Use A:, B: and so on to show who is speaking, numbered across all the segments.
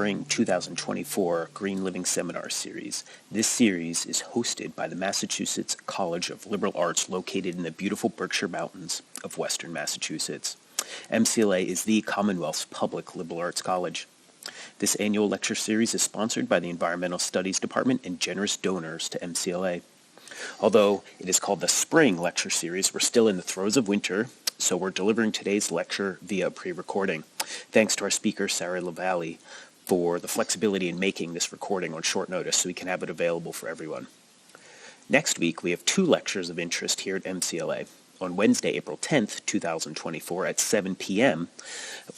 A: Spring 2024 Green Living Seminar Series. This series is hosted by the Massachusetts College of Liberal Arts located in the beautiful Berkshire Mountains of Western Massachusetts. MCLA is the Commonwealth's public liberal arts college. This annual lecture series is sponsored by the Environmental Studies Department and generous donors to MCLA. Although it is called the Spring Lecture Series, we're still in the throes of winter, so we're delivering today's lecture via pre-recording. Thanks to our speaker, Sarah LaValley, for the flexibility in making this recording on short notice so we can have it available for everyone. Next week, we have two lectures of interest here at MCLA. On Wednesday, April 10th, 2024 at 7 p.m.,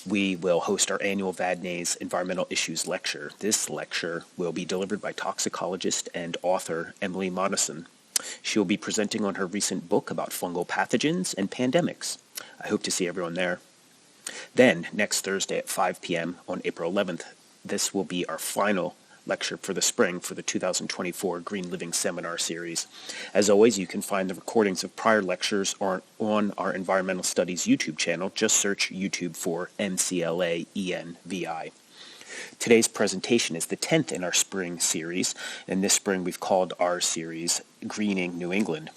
A: we will host our annual VADNA's Environmental Issues Lecture. This lecture will be delivered by toxicologist and author Emily Monison. She will be presenting on her recent book about fungal pathogens and pandemics. I hope to see everyone there. Then, next Thursday at 5 p.m. on April 11th, this will be our final lecture for the spring for the 2024 Green Living Seminar Series. As always, you can find the recordings of prior lectures on our Environmental Studies YouTube channel. Just search YouTube for MCLA ENVI. Today's presentation is the 10th in our spring series, and this spring we've called our series Greening New England.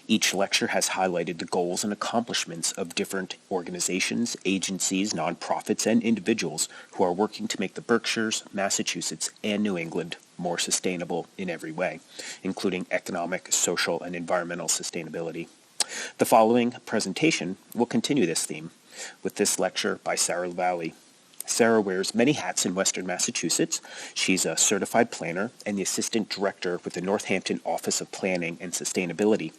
A: Each lecture has highlighted the goals and accomplishments of different organizations, agencies, nonprofits, and individuals who are working to make the Berkshires, Massachusetts, and New England more sustainable in every way, including economic, social, and environmental sustainability. The following presentation will continue this theme with this lecture by Sarah LaValley. Sarah wears many hats in Western Massachusetts. She's a certified planner and the assistant director with the Northampton Office of Planning and Sustainability.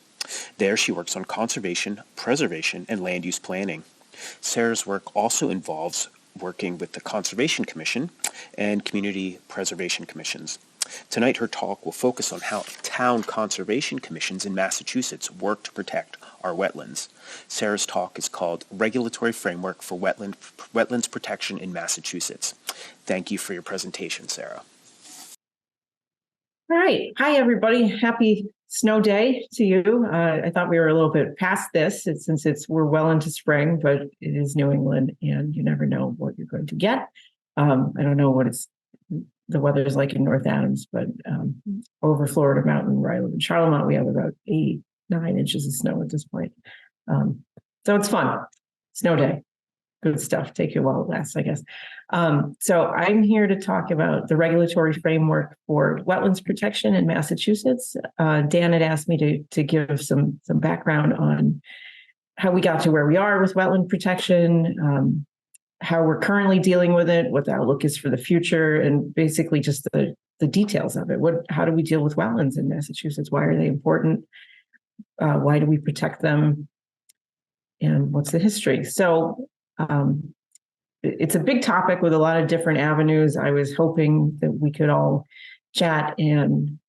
A: There she works on conservation, preservation, and land use planning. Sarah's work also involves working with the Conservation Commission and Community Preservation Commissions. Tonight her talk will focus on how town conservation commissions in Massachusetts work to protect our wetlands. Sarah's talk is called Regulatory Framework for Wetlands Protection in Massachusetts. Thank you for your presentation, Sarah.
B: All right. Hi, everybody. Happy snow day to you. I thought we were a little bit past this since we're well into spring, but it is New England and you never know what you're going to get. I don't know what the weather is like in North Adams, but over Florida Mountain, where I live in Charlemont, we have about 8-9 inches of snow at this point. So it's fun. Snow day. Good stuff. Take you while it lasts, I guess. So I'm here to talk about the regulatory framework for wetlands protection in Massachusetts. Dan had asked me to give some background on how we got to where we are with wetland protection, how we're currently dealing with it, what the outlook is for the future, and basically just the details of it. How do we deal with wetlands in Massachusetts? Why are they important? Why do we protect them? And what's the history? So it's a big topic with a lot of different avenues. I was hoping that we could all chat and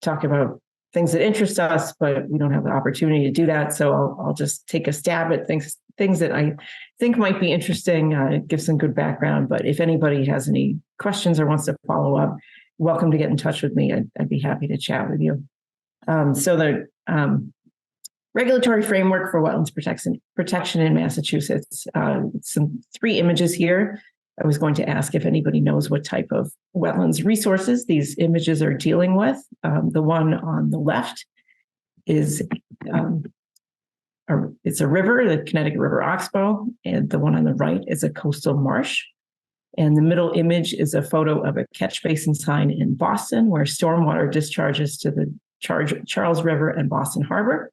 B: talk about things that interest us, but we don't have the opportunity to do that. So I'll just take a stab at things that I think might be interesting, give some good background. But if anybody has any questions or wants to follow up, welcome to get in touch with me. I'd be happy to chat with you. So the regulatory framework for wetlands protection in Massachusetts. Some 3 images here. I was going to ask if anybody knows what type of wetlands resources these images are dealing with. The one on the left is it's a river, the Connecticut River Oxbow, and the one on the right is a coastal marsh. And the middle image is a photo of a catch basin sign in Boston, where stormwater discharges to the Charles River and Boston Harbor.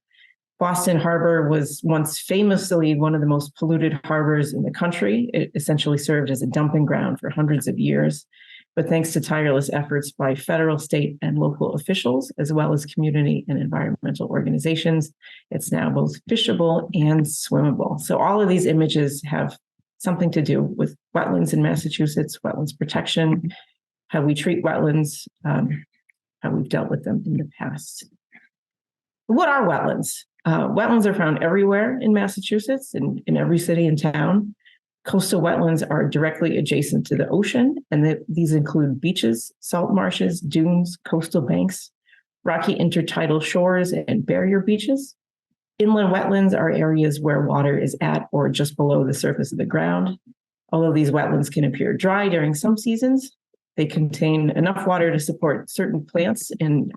B: Boston Harbor was once famously one of the most polluted harbors in the country. It essentially served as a dumping ground for hundreds of years. But thanks to tireless efforts by federal, state, and local officials, as well as community and environmental organizations, it's now both fishable and swimmable. So all of these images have something to do with wetlands in Massachusetts, wetlands protection, how we treat wetlands, how we've dealt with them in the past. What are wetlands? Wetlands are found everywhere in Massachusetts, in every city and town. Coastal wetlands are directly adjacent to the ocean, and these include beaches, salt marshes, dunes, coastal banks, rocky intertidal shores, and barrier beaches. Inland wetlands are areas where water is at or just below the surface of the ground. Although these wetlands can appear dry during some seasons, they contain enough water to support certain plants and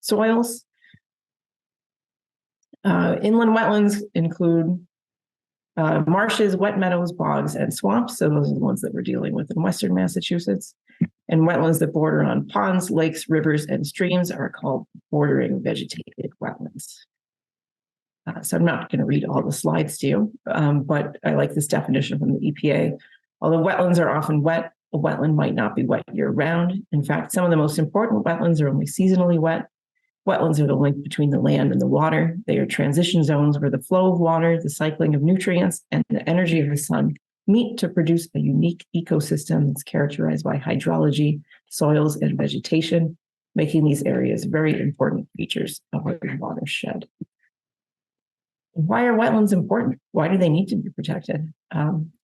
B: soils. Inland wetlands include marshes, wet meadows, bogs, and swamps. So those are the ones that we're dealing with in Western Massachusetts. And wetlands that border on ponds, lakes, rivers, and streams are called bordering vegetated wetlands. So I'm not going to read all the slides to you, but I like this definition from the EPA. Although wetlands are often wet, a wetland might not be wet year-round. In fact, some of the most important wetlands are only seasonally wet. Wetlands are the link between the land and the water. They are transition zones where the flow of water, the cycling of nutrients, and the energy of the sun meet to produce a unique ecosystem that's characterized by hydrology, soils, and vegetation, making these areas very important features of our watershed. Why are wetlands important? Why do they need to be protected?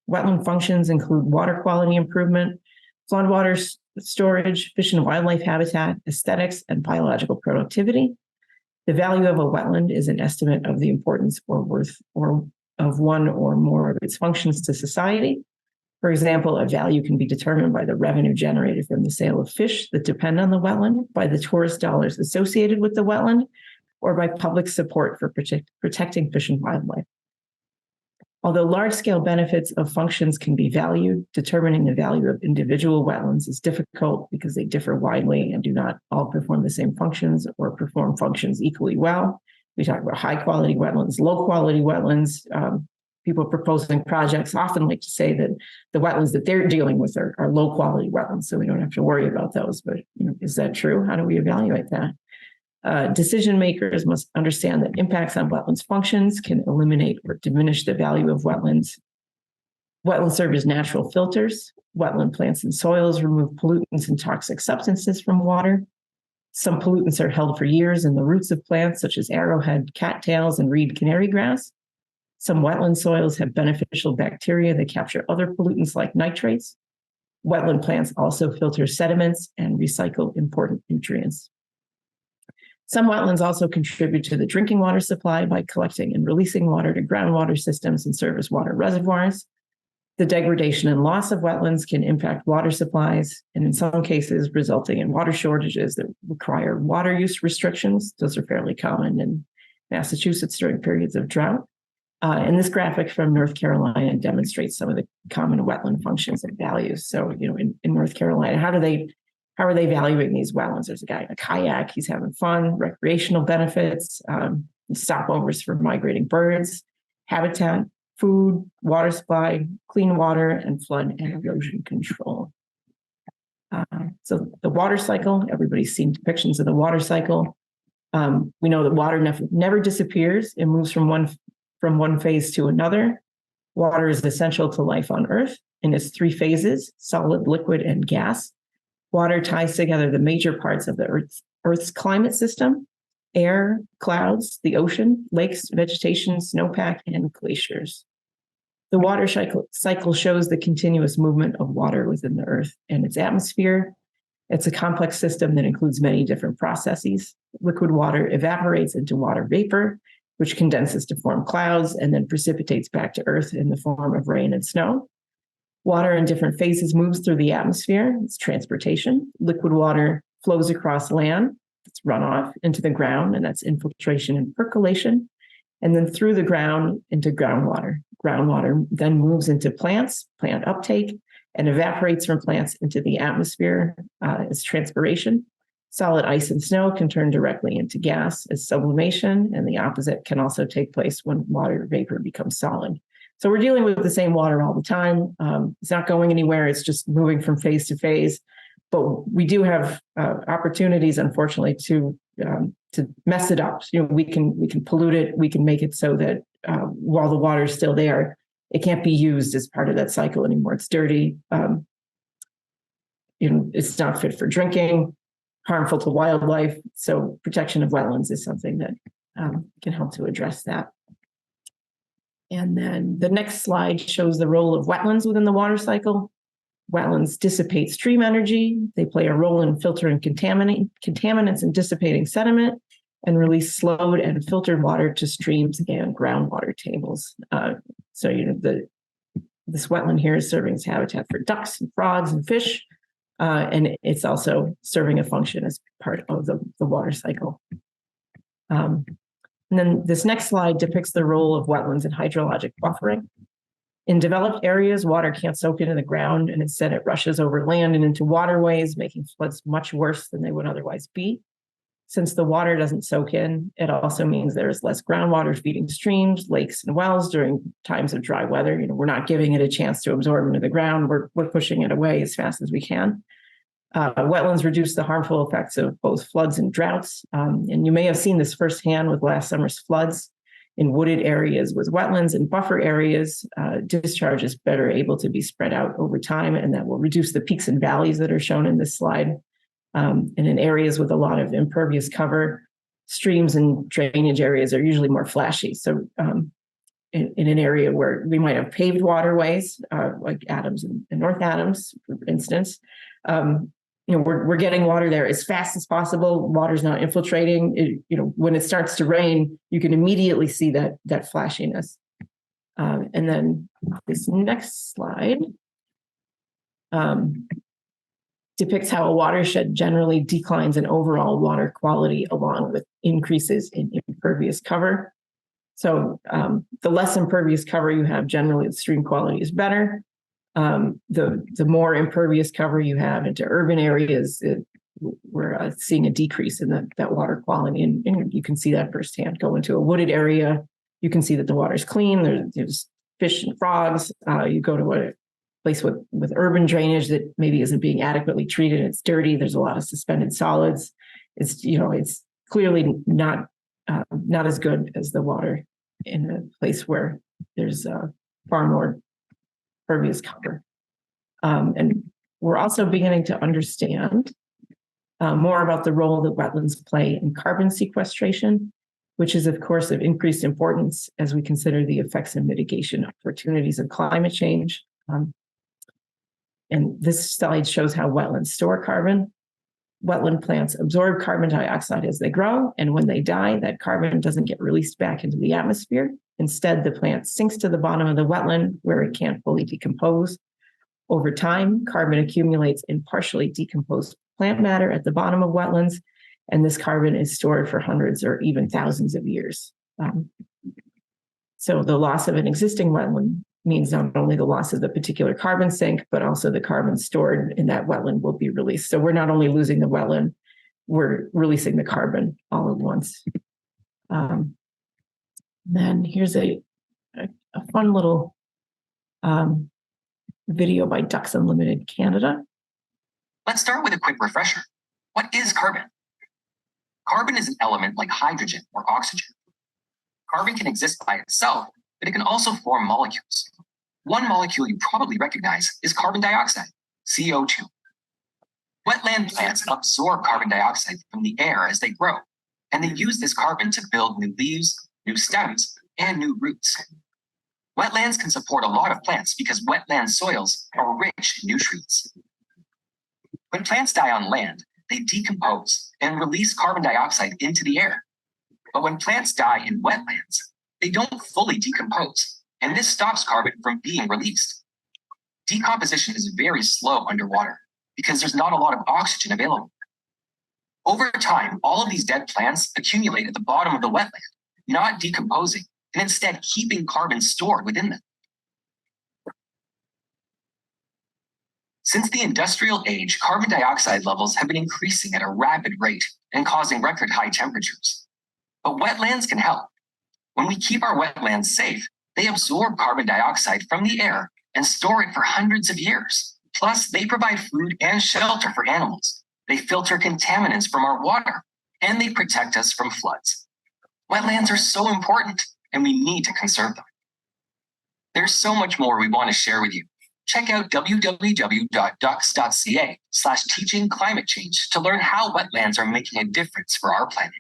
B: Wetland functions include water quality improvement, floodwater storage, fish and wildlife habitat, aesthetics, and biological productivity. The value of a wetland is an estimate of the importance or worth or of one or more of its functions to society. For example, a value can be determined by the revenue generated from the sale of fish that depend on the wetland, by the tourist dollars associated with the wetland, or by public support for protecting fish and wildlife. Although large-scale benefits of functions can be valued, determining the value of individual wetlands is difficult because they differ widely and do not all perform the same functions or perform functions equally well. We talk about high-quality wetlands, low-quality wetlands. People proposing projects often like to say that the wetlands that they're dealing with are low-quality wetlands, so we don't have to worry about those. But is that true? How do we evaluate that? Decision makers must understand that impacts on wetlands functions can eliminate or diminish the value of wetlands. Wetlands serve as natural filters. Wetland plants and soils remove pollutants and toxic substances from water. Some pollutants are held for years in the roots of plants, such as arrowhead, cattails, and reed canary grass. Some wetland soils have beneficial bacteria that capture other pollutants like nitrates. Wetland plants also filter sediments and recycle important nutrients. Some wetlands also contribute to the drinking water supply by collecting and releasing water to groundwater systems and surface water reservoirs. The degradation and loss of wetlands can impact water supplies, and in some cases, resulting in water shortages that require water use restrictions. Those are fairly common in Massachusetts during periods of drought. And this graphic from North Carolina demonstrates some of the common wetland functions and values. So, in North Carolina, how are they valuing these wetlands? There's a guy in a kayak, he's having fun, recreational benefits, stopovers for migrating birds, habitat, food, water supply, clean water, and flood and erosion control. So the water cycle, everybody's seen depictions of the water cycle. We know that water never disappears. It moves from one phase to another. Water is essential to life on Earth in its three phases: solid, liquid, and gas. Water ties together the major parts of the Earth's climate system: air, clouds, the ocean, lakes, vegetation, snowpack, and glaciers. The water cycle shows the continuous movement of water within the Earth and its atmosphere. It's a complex system that includes many different processes. Liquid water evaporates into water vapor, which condenses to form clouds and then precipitates back to Earth in the form of rain and snow. Water in different phases moves through the atmosphere. It's transportation. Liquid water flows across land. It's runoff into the ground, and that's infiltration and percolation. And then through the ground into groundwater. Groundwater then moves into plants, plant uptake, and evaporates from plants into the atmosphere as transpiration. Solid ice and snow can turn directly into gas as sublimation, and the opposite can also take place when water vapor becomes solid. So we're dealing with the same water all the time. It's not going anywhere. It's just moving from phase to phase. But we do have opportunities, unfortunately, to mess it up. We can pollute it. We can make it so that while the water is still there, it can't be used as part of that cycle anymore. It's dirty. It's not fit for drinking, harmful to wildlife. So protection of wetlands is something that can help to address that. And then the next slide shows the role of wetlands within the water cycle. Wetlands dissipate stream energy. They play a role in filtering contaminants and dissipating sediment, and release slowed and filtered water to streams and groundwater tables. So the this wetland here is serving as habitat for ducks and frogs and fish, and it's also serving a function as part of the water cycle. And then this next slide depicts the role of wetlands in hydrologic buffering. In developed areas, water can't soak into the ground, and instead it rushes over land and into waterways, making floods much worse than they would otherwise be. Since the water doesn't soak in, it also means there's less groundwater feeding streams, lakes, and wells during times of dry weather. We're not giving it a chance to absorb into the ground. We're pushing it away as fast as we can. Wetlands reduce the harmful effects of both floods and droughts. And you may have seen this firsthand with last summer's floods. In wooded areas with wetlands and buffer areas, discharge is better able to be spread out over time, and that will reduce the peaks and valleys that are shown in this slide. And in areas with a lot of impervious cover, streams and drainage areas are usually more flashy. So in an area where we might have paved waterways, like Adams and North Adams, for instance, we're getting water there as fast as possible. Water's not infiltrating. When it starts to rain, you can immediately see that flashiness. And then this next slide depicts how a watershed generally declines in overall water quality along with increases in impervious cover. So the less impervious cover you have, generally the stream quality is better. The more impervious cover you have into urban areas, we're seeing a decrease in that water quality. And you can see that firsthand. Go into a wooded area, you can see that the water's clean. There's fish and frogs. You go to a place with urban drainage that maybe isn't being adequately treated. It's dirty. There's a lot of suspended solids. It's clearly not as good as the water in a place where there's far more impervious cover. And we're also beginning to understand more about the role that wetlands play in carbon sequestration, which is, of course, of increased importance as we consider the effects and mitigation opportunities of climate change. And this slide shows how wetlands store carbon. Wetland plants absorb carbon dioxide as they grow, and when they die, that carbon doesn't get released back into the atmosphere. Instead, the plant sinks to the bottom of the wetland where it can't fully decompose. Over time, carbon accumulates in partially decomposed plant matter at the bottom of wetlands, and this carbon is stored for hundreds or even thousands of years. So the loss of an existing wetland means not only the loss of the particular carbon sink, but also the carbon stored in that wetland will be released. So we're not only losing the wetland, we're releasing the carbon all at once. Then here's a fun little video by Ducks Unlimited Canada.
C: Let's start with a quick refresher. What is carbon? Carbon is an element like hydrogen or oxygen. Carbon can exist by itself, but it can also form molecules. One molecule you probably recognize is carbon dioxide, CO2. Wetland plants absorb carbon dioxide from the air as they grow, and they use this carbon to build new leaves, new stems, and new roots. Wetlands can support a lot of plants because wetland soils are rich in nutrients. When plants die on land, they decompose and release carbon dioxide into the air. But when plants die in wetlands, they don't fully decompose, and this stops carbon from being released. Decomposition is very slow underwater because there's not a lot of oxygen available. Over time, all of these dead plants accumulate at the bottom of the wetland, not decomposing, and instead keeping carbon stored within them. Since the industrial age, carbon dioxide levels have been increasing at a rapid rate and causing record high temperatures. But wetlands can help. When we keep our wetlands safe, they absorb carbon dioxide from the air and store it for hundreds of years. Plus, they provide food and shelter for animals. They filter contaminants from our water, and they protect us from floods. Wetlands are so important, and we need to conserve them. There's so much more we want to share with you. Check out www.ducks.ca/teaching-climate-change to learn how wetlands are making a difference for our planet.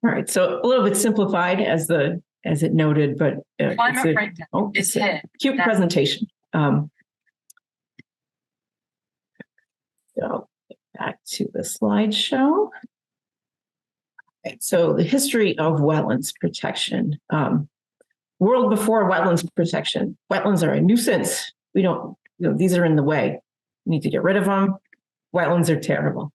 B: All right, so a little bit simplified as it noted, but it's a cute presentation. So back to the slideshow. Right, so the history of wetlands protection. World before wetlands protection. Wetlands are a nuisance. We don't, these are in the way. We need to get rid of them. Wetlands are terrible.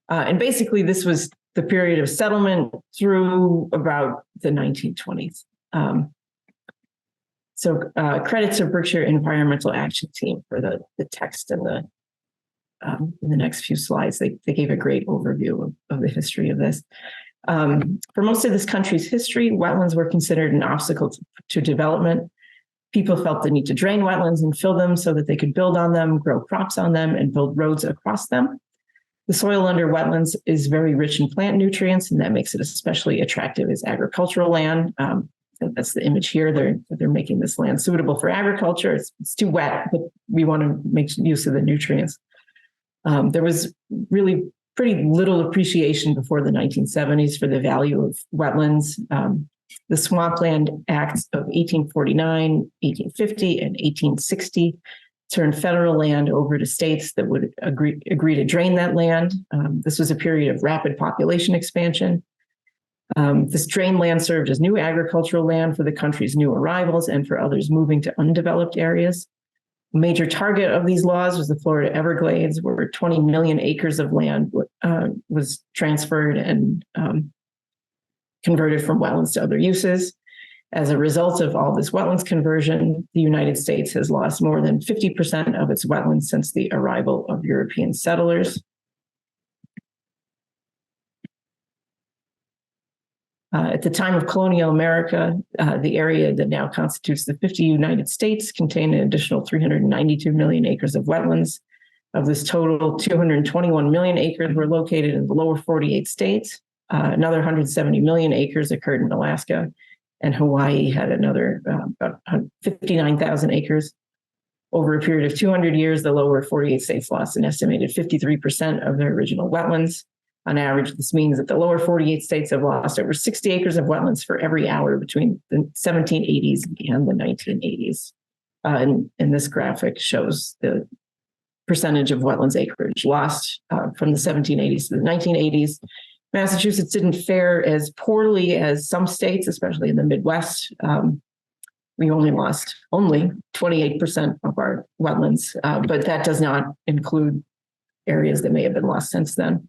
B: And basically, this was the period of settlement through about the 1920s. So credit to Berkshire Environmental Action Team for the text and in the next few slides. They gave a great overview of the history of this. For most of this country's history, wetlands were considered an obstacle to development. People felt the need to drain wetlands and fill them so that they could build on them, grow crops on them, and build roads across them. The soil under wetlands is very rich in plant nutrients, and that makes it especially attractive as agricultural land. That's the image here. They're making this land suitable for agriculture. It's too wet, but we want to make use of the nutrients. There was really pretty little appreciation before the 1970s for the value of wetlands. The Swampland Acts of 1849, 1850, and 1860 turned federal land over to states that would agree to drain that land. This was a period of rapid population expansion. This drained land served as new agricultural land for the country's new arrivals and for others moving to undeveloped areas. A major target of these laws was the Florida Everglades, where 20 million acres of land was transferred and converted from wetlands to other uses. As a result of all this wetlands conversion, the United States has lost more than 50% of its wetlands since the arrival of European settlers. At the time of colonial America, the area that now constitutes the 50 United States contained an additional 392 million acres of wetlands. Of this total, 221 million acres were located in the lower 48 states. Another 170 million acres occurred in Alaska, and Hawaii had another about 59,000 acres. Over a period of 200 years, the lower 48 states lost an estimated 53% of their original wetlands. On average, this means that the lower 48 states have lost over 60 acres of wetlands for every hour between the 1780s and the 1980s. And this graphic shows the percentage of wetlands acreage lost from the 1780s to the 1980s. Massachusetts didn't fare as poorly as some states, especially in the Midwest. We only lost 28% of our wetlands, but that does not include areas that may have been lost since then.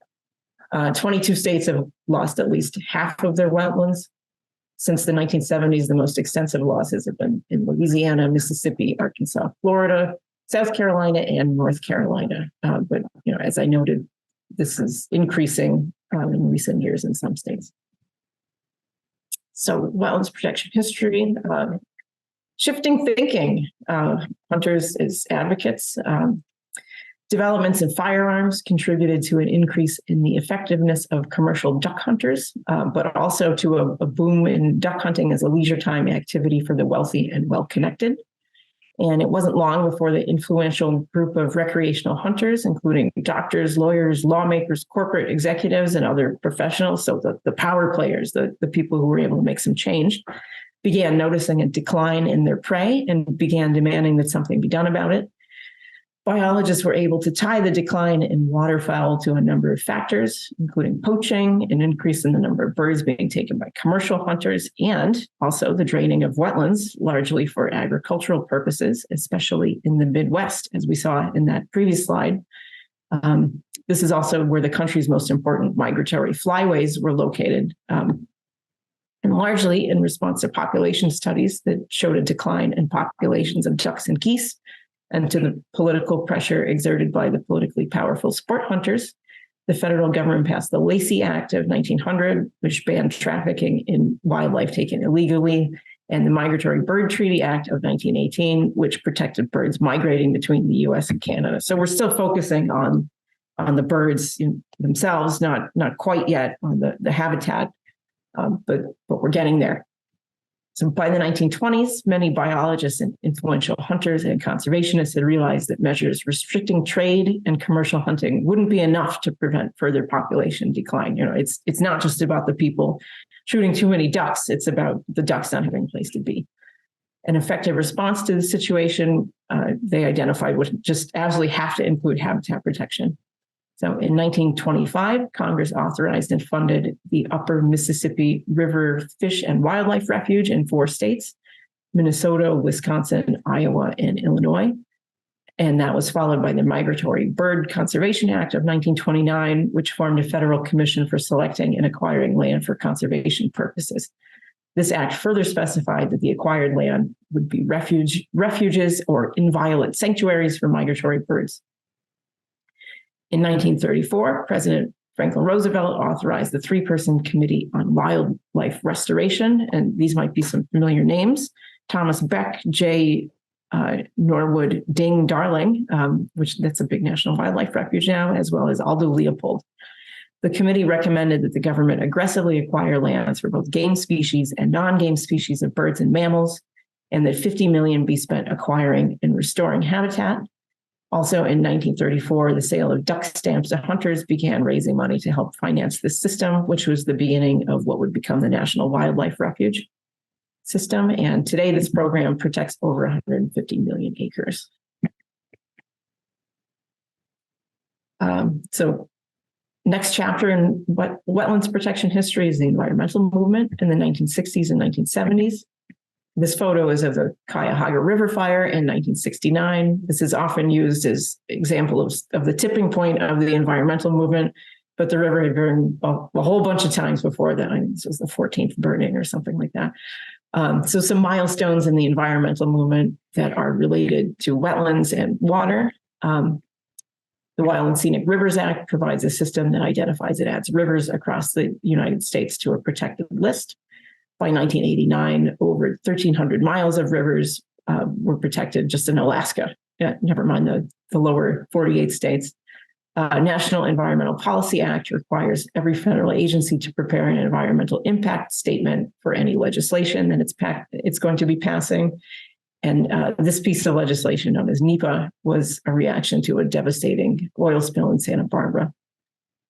B: 22 states have lost at least half of their wetlands. Since the 1970s, the most extensive losses have been in Louisiana, Mississippi, Arkansas, Florida, South Carolina, and North Carolina. But as I noted, this is increasing in recent years in some states. So wetlands protection history, shifting thinking, hunters as advocates. Developments in firearms contributed to an increase in the effectiveness of commercial duck hunters, but also to a boom in duck hunting as a leisure time activity for the wealthy and well-connected. And it wasn't long before the influential group of recreational hunters, including doctors, lawyers, lawmakers, corporate executives, and other professionals, so the power players, the people who were able to make some change, began noticing a decline in their prey and began demanding that something be done about it. Biologists were able to tie the decline in waterfowl to a number of factors, including poaching, an increase in the number of birds being taken by commercial hunters, and also the draining of wetlands, largely for agricultural purposes, especially in the Midwest, as we saw in that previous slide. This is also where the country's most important migratory flyways were located, and largely in response to population studies that showed a decline in populations of ducks and geese, and to the political pressure exerted by the politically powerful sport hunters. The federal government passed the Lacey Act of 1900, which banned trafficking in wildlife taken illegally, and the Migratory Bird Treaty Act of 1918, which protected birds migrating between the US and Canada. So we're still focusing on the birds themselves, not quite yet on the habitat, but we're getting there. So by the 1920s, many biologists and influential hunters and conservationists had realized that measures restricting trade and commercial hunting wouldn't be enough to prevent further population decline. It's not just about the people shooting too many ducks, it's about the ducks not having a place to be. An effective response to the situation they identified would just absolutely have to include habitat protection. So in 1925, Congress authorized and funded the Upper Mississippi River Fish and Wildlife Refuge in 4 states, Minnesota, Wisconsin, Iowa, and Illinois. And that was followed by the Migratory Bird Conservation Act of 1929, which formed a federal commission for selecting and acquiring land for conservation purposes. This act further specified that the acquired land would be refuges or inviolate sanctuaries for migratory birds. In 1934, President Franklin Roosevelt authorized the 3-person Committee on Wildlife Restoration, and these might be some familiar names: Thomas Beck, J. Norwood Ding Darling, which that's a big national wildlife refuge now, as well as Aldo Leopold. The committee recommended that the government aggressively acquire lands for both game species and non-game species of birds and mammals, and that $50 million be spent acquiring and restoring habitat. Also in 1934, the sale of duck stamps to hunters began raising money to help finance this system, which was the beginning of what would become the National Wildlife Refuge system. And today, this program protects over 150 million acres. So next chapter in wetlands protection history is the environmental movement in the 1960s and 1970s. This photo is of the Cuyahoga River fire in 1969. This is often used as example of the tipping point of the environmental movement, but the river had burned a whole bunch of times before that. I think this was the 14th burning or something like that. So some milestones in the environmental movement that are related to wetlands and water. The Wild and Scenic Rivers Act provides a system that identifies and adds rivers across the United States to a protected list. By 1989, over 1,300 miles of rivers were protected just in Alaska, never mind the lower 48 states. National Environmental Policy Act requires every federal agency to prepare an environmental impact statement for any legislation that it's going to be passing. And this piece of legislation, known as NEPA, was a reaction to a devastating oil spill in Santa Barbara.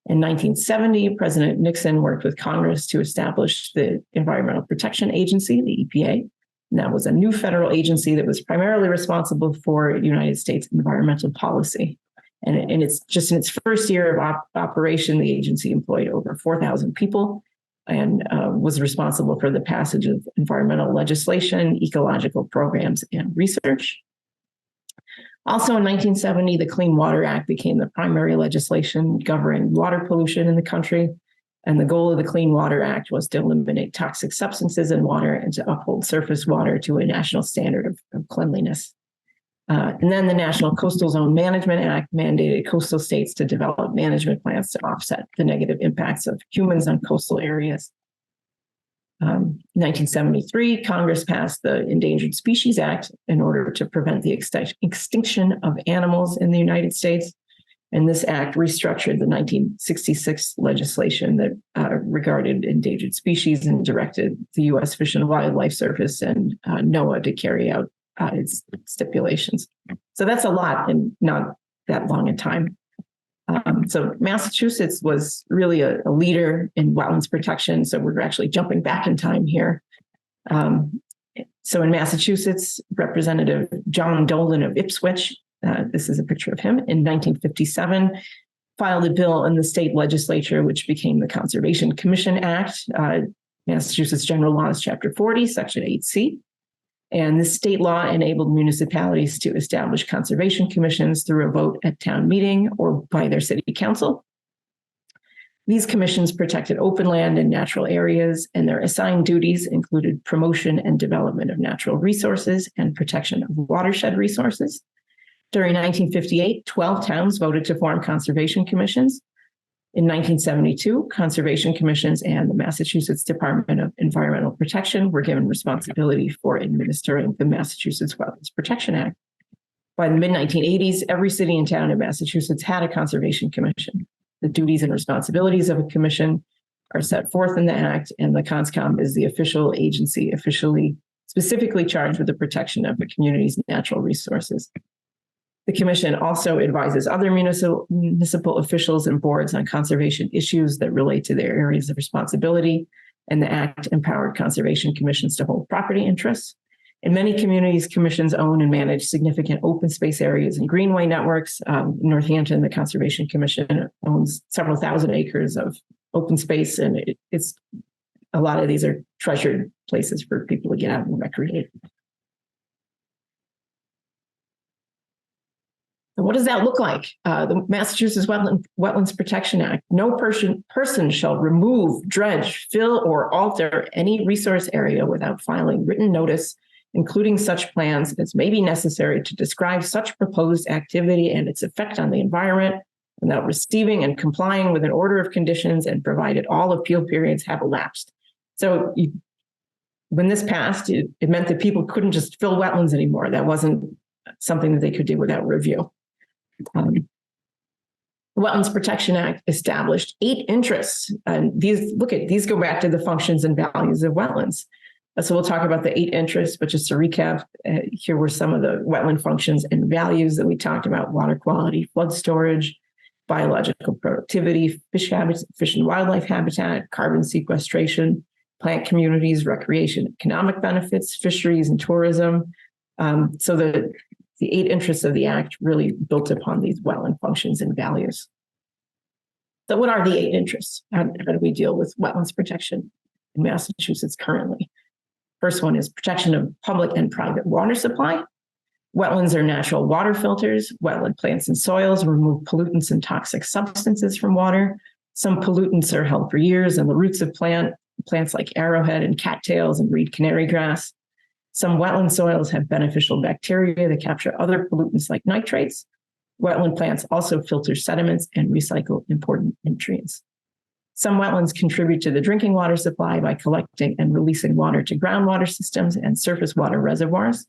B: In 1970, President Nixon worked with Congress to establish the Environmental Protection Agency, the EPA. And that was a new federal agency that was primarily responsible for United States environmental policy. And it's just in its first year of operation, the agency employed over 4,000 people and was responsible for the passage of environmental legislation, ecological programs, and research. Also in 1970, the Clean Water Act became the primary legislation governing water pollution in the country. And the goal of the Clean Water Act was to eliminate toxic substances in water and to uphold surface water to a national standard of cleanliness. And then the National Coastal Zone Management Act mandated coastal states to develop management plans to offset the negative impacts of humans on coastal areas. 1973, Congress passed the Endangered Species Act in order to prevent the extinction of animals in the United States. And this act restructured the 1966 legislation that regarded endangered species and directed the U.S. Fish and Wildlife Service and NOAA to carry out its stipulations. So that's a lot in not that long a time. So Massachusetts was really a leader in wetlands protection. So we're actually jumping back in time here. So in Massachusetts, Representative John Dolan of Ipswich, this is a picture of him, in 1957, filed a bill in the state legislature, which became the Conservation Commission Act, Massachusetts General Laws, Chapter 40, Section 8C. And this state law enabled municipalities to establish conservation commissions through a vote at town meeting or by their city council. These commissions protected open land and natural areas, and their assigned duties included promotion and development of natural resources and protection of watershed resources. During 1958, 12 towns voted to form conservation commissions. In 1972, conservation commissions and the Massachusetts Department of Environmental Protection were given responsibility for administering the Massachusetts Wetlands Protection Act. By the mid-1980s, every city and town in Massachusetts had a conservation commission. The duties and responsibilities of a commission are set forth in the act, and the CONSCOM is the official agency specifically charged with the protection of the community's natural resources. The commission also advises other municipal officials and boards on conservation issues that relate to their areas of responsibility, and the Act empowered conservation commissions to hold property interests. In many communities, commissions own and manage significant open space areas and greenway networks. Northampton, the Conservation Commission, owns several thousand acres of open space, and it's a lot of these are treasured places for people to get out and recreate. So what does that look like? The Massachusetts Wetlands Protection Act. No person shall remove, dredge, fill, or alter any resource area without filing written notice, including such plans as may be necessary to describe such proposed activity and its effect on the environment, without receiving and complying with an order of conditions, and provided all appeal periods have elapsed. So when this passed, it meant that people couldn't just fill wetlands anymore. That wasn't something that they could do without review. The Wetlands Protection Act established 8 interests, and these go back to the functions and values of wetlands. So we'll talk about the 8 interests, but just to recap, here were some of the wetland functions and values that we talked about: water quality, flood storage, biological productivity, fish and wildlife habitat, carbon sequestration, plant communities, recreation, economic benefits, fisheries, and tourism. So the 8 interests of the Act really built upon these wetland functions and values. So what are the 8 interests? How do we deal with wetlands protection in Massachusetts currently? First one is protection of public and private water supply. Wetlands are natural water filters. Wetland plants and soils remove pollutants and toxic substances from water. Some pollutants are held for years in the roots of plants like arrowhead and cattails and reed canary grass. Some wetland soils have beneficial bacteria that capture other pollutants like nitrates. Wetland plants also filter sediments and recycle important nutrients. Some wetlands contribute to the drinking water supply by collecting and releasing water to groundwater systems and surface water reservoirs.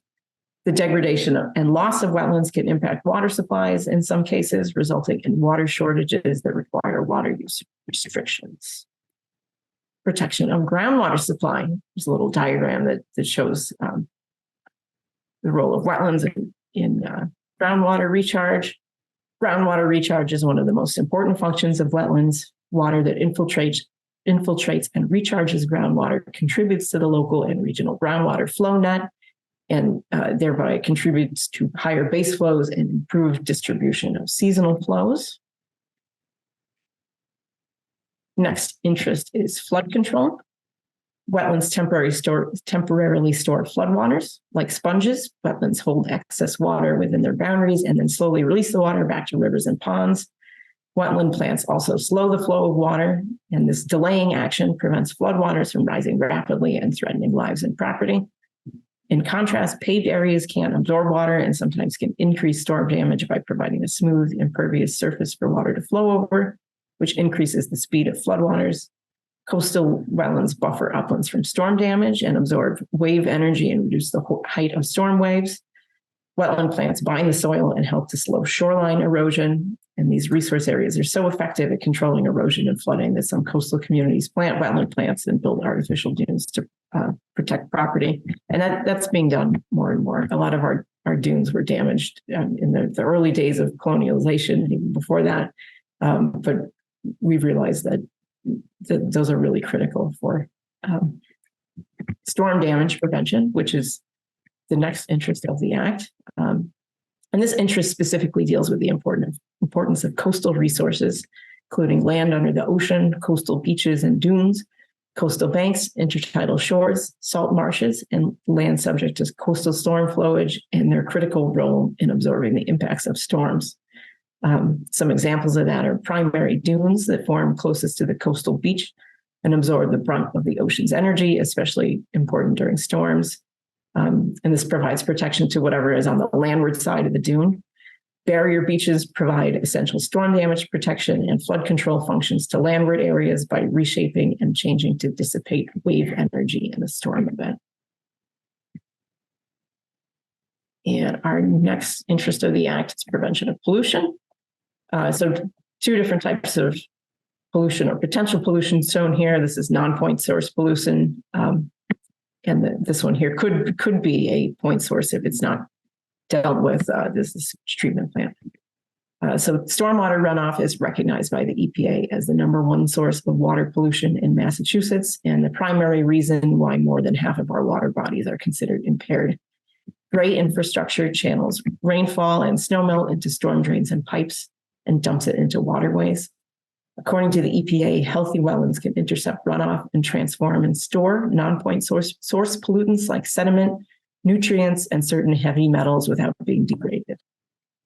B: The degradation and loss of wetlands can impact water supplies in some cases, resulting in water shortages that require water use restrictions. Protection of groundwater supply. There's a little diagram that shows the role of wetlands in groundwater recharge. Groundwater recharge is one of the most important functions of wetlands. Water that infiltrates and recharges groundwater contributes to the local and regional groundwater flow net, and thereby contributes to higher base flows and improved distribution of seasonal flows. Next interest is flood control. Wetlands temporarily store floodwaters. Like sponges, wetlands hold excess water within their boundaries and then slowly release the water back to rivers and ponds. Wetland plants also slow the flow of water, and this delaying action prevents floodwaters from rising rapidly and threatening lives and property. In contrast, paved areas can't absorb water and sometimes can increase storm damage by providing a smooth, impervious surface for water to flow over, which increases the speed of floodwaters. Coastal wetlands buffer uplands from storm damage and absorb wave energy and reduce the height of storm waves. Wetland plants bind the soil and help to slow shoreline erosion. And these resource areas are so effective at controlling erosion and flooding that some coastal communities plant wetland plants and build artificial dunes to protect property. And that's being done more and more. A lot of our dunes were damaged in the early days of colonialization and even before that. But we've realized that those are really critical for storm damage prevention, which is the next interest of the Act. And this interest specifically deals with the importance of coastal resources, including land under the ocean, coastal beaches and dunes, coastal banks, intertidal shores, salt marshes, and land subject to coastal storm flowage and their critical role in absorbing the impacts of storms. Some examples of that are primary dunes that form closest to the coastal beach and absorb the brunt of the ocean's energy, especially important during storms. And this provides protection to whatever is on the landward side of the dune. Barrier beaches provide essential storm damage protection and flood control functions to landward areas by reshaping and changing to dissipate wave energy in a storm event. And our next interest of the Act is prevention of pollution. So 2 different types of pollution or potential pollution shown here. This is non-point source pollution. And this one here could be a point source if it's not dealt with. This is treatment plant. So stormwater runoff is recognized by the EPA as the number one source of water pollution in Massachusetts, and the primary reason why more than half of our water bodies are considered impaired. Gray infrastructure channels rainfall and snowmelt into storm drains and pipes and dumps it into waterways. According to the EPA, healthy wetlands can intercept runoff and transform and store non-point source pollutants like sediment, nutrients, and certain heavy metals without being degraded.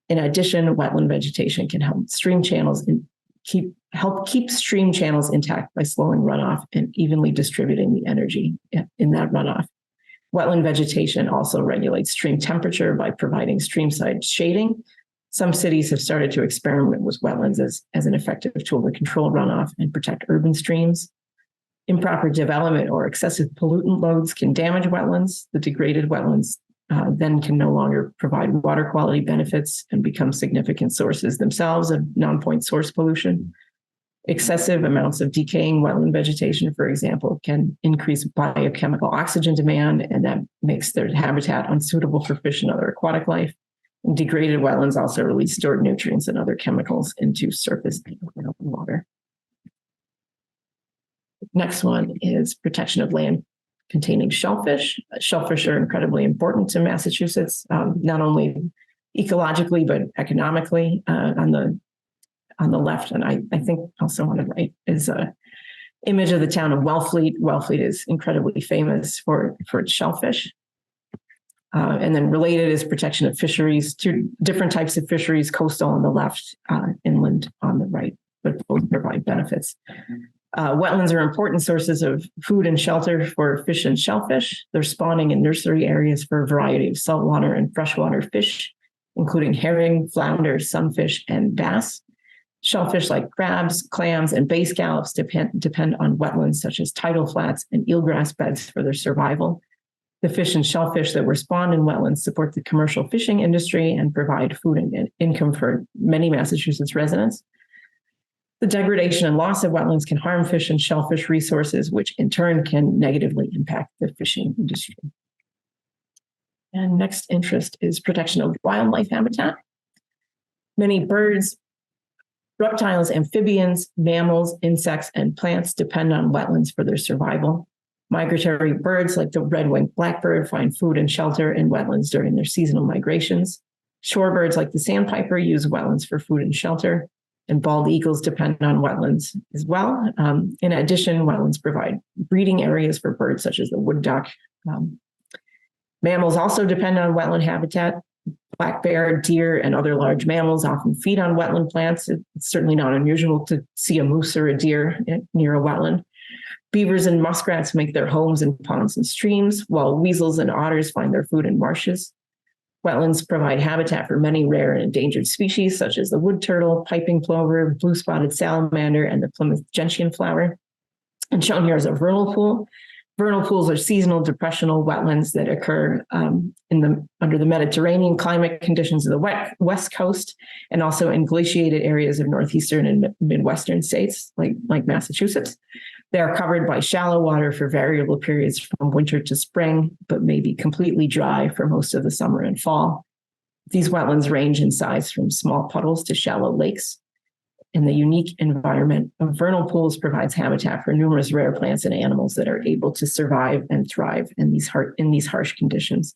B: In addition, wetland vegetation can help stream channels and keep stream channels intact by slowing runoff and evenly distributing the energy in that runoff. Wetland vegetation also regulates stream temperature by providing streamside shading. Some cities have started to experiment with wetlands as an effective tool to control runoff and protect urban streams. Improper development or excessive pollutant loads can damage wetlands. The degraded wetlands then can no longer provide water quality benefits and become significant sources themselves of non-point source pollution. Excessive amounts of decaying wetland vegetation, for example, can increase biochemical oxygen demand, and that makes their habitat unsuitable for fish and other aquatic life. And degraded wetlands also release stored nutrients and other chemicals into surface water. Next one is protection of land containing shellfish. Shellfish are incredibly important to Massachusetts, not only ecologically, but economically. On the left, and I think also on the right, is an image of the town of Wellfleet. Wellfleet is incredibly famous for its shellfish. And then related is protection of fisheries, two different types of fisheries, coastal on the left, inland on the right, but both provide benefits. Wetlands are important sources of food and shelter for fish and shellfish. They're spawning in nursery areas for a variety of saltwater and freshwater fish, including herring, flounder, sunfish, and bass. Shellfish like crabs, clams, and bay scallops depend on wetlands such as tidal flats and eelgrass beds for their survival. The fish and shellfish that were spawned in wetlands support the commercial fishing industry and provide food and income for many Massachusetts residents. The degradation and loss of wetlands can harm fish and shellfish resources, which in turn can negatively impact the fishing industry. And next interest is protection of wildlife habitat. Many birds, reptiles, amphibians, mammals, insects, and plants depend on wetlands for their survival. Migratory birds like the red-winged blackbird find food and shelter in wetlands during their seasonal migrations. Shorebirds like the sandpiper use wetlands for food and shelter, and bald eagles depend on wetlands as well. In addition, wetlands provide breeding areas for birds such as the wood duck. Mammals also depend on wetland habitat. Black bear, deer, and other large mammals often feed on wetland plants. It's certainly not unusual to see a moose or a deer near a wetland. Beavers and muskrats make their homes in ponds and streams, while weasels and otters find their food in marshes. Wetlands provide habitat for many rare and endangered species, such as the wood turtle, piping plover, blue-spotted salamander, and the Plymouth gentian flower. And shown here is a vernal pool. Vernal pools are seasonal depressional wetlands that occur under the Mediterranean climate conditions of the West Coast, and also in glaciated areas of northeastern and midwestern states like Massachusetts. They are covered by shallow water for variable periods from winter to spring, but may be completely dry for most of the summer and fall. These wetlands range in size from small puddles to shallow lakes. And the unique environment of vernal pools provides habitat for numerous rare plants and animals that are able to survive and thrive in these harsh conditions.